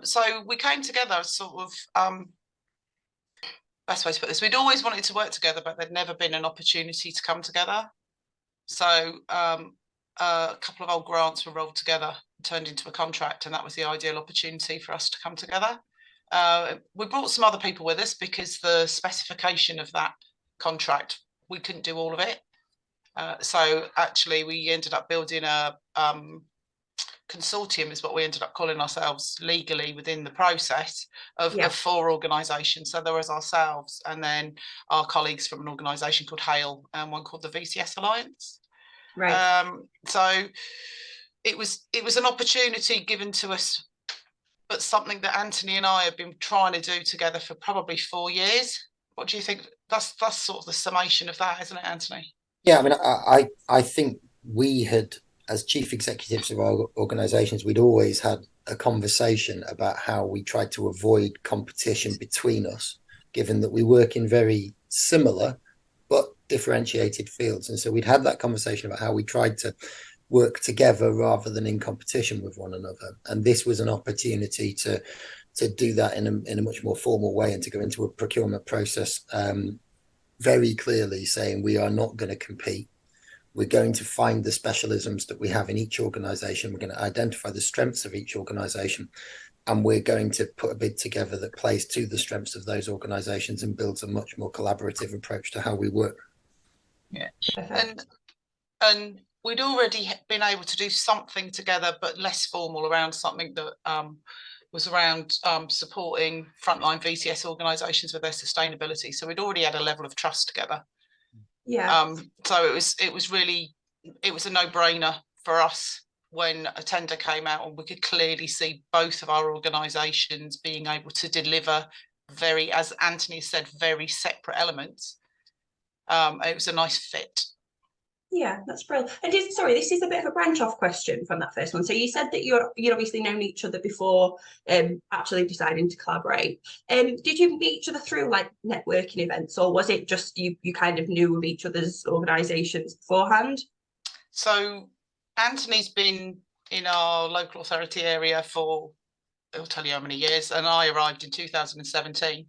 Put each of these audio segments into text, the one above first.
So we came together as sort of best way to put this. We'd always wanted to work together, but there'd never been an opportunity to come together. So a couple of old grants were rolled together, turned into a contract, and that was the ideal opportunity for us to come together. We brought some other people with us because the specification of that contract, we couldn't do all of it. So actually, we ended up building a consortium, is what we ended up calling ourselves legally within the process of 4 organisations. So there was ourselves, and then our colleagues from an organisation called Hale, and one called the VCS Alliance. Right. So it was an opportunity given to us, but something that Anthony and I have been trying to do together for probably 4 years. What do you think? That's sort of the summation of that, isn't it, Anthony? Yeah, I mean, I think we had, as chief executives of our organisations, we'd always had a conversation about how we tried to avoid competition between us, given that we work in very similar but differentiated fields. And so we'd had that conversation about how we tried to work together rather than in competition with one another. And this was an opportunity to do that in a much more formal way and to go into a procurement process very clearly saying we are not going to compete. We're going to find the specialisms that we have in each organization. We're going to identify the strengths of each organization, and we're going to put a bid together that plays to the strengths of those organizations and builds a much more collaborative approach to how we work. Yeah. And we'd already been able to do something together, but less formal, around something that was around supporting frontline VCS organisations with their sustainability. So we'd already had a level of trust together. Yeah. So it was a no-brainer for us when a tender came out, and we could clearly see both of our organisations being able to deliver very, as Anthony said, very separate elements. It was a nice fit. Yeah, that's brilliant. And sorry, this is a bit of a branch off question from that first one. So you said that you're obviously known each other before actually deciding to collaborate. Did you meet each other through like networking events, or was it just you kind of knew of each other's organisations beforehand? So Anthony's been in our local authority area for, I'll tell you how many years, and I arrived in 2017.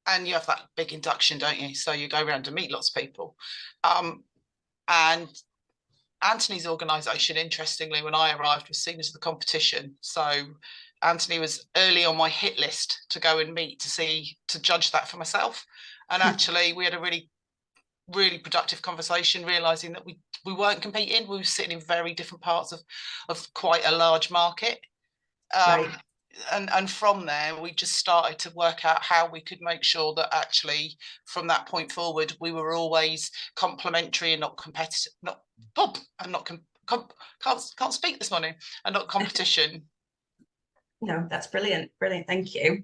And you have that big induction, don't you? So you go around and meet lots of people. And Anthony's organisation, interestingly, when I arrived, was seen as the competition. So Anthony was early on my hit list to go and meet to judge that for myself. And actually, we had a really, really productive conversation, realising that we weren't competing. We were sitting in very different parts of quite a large market. Right. And from there, we just started to work out how we could make sure that actually, from that point forward, we were always complementary and not competitive, can't speak this morning, and not competition. No, that's brilliant. Brilliant. Thank you.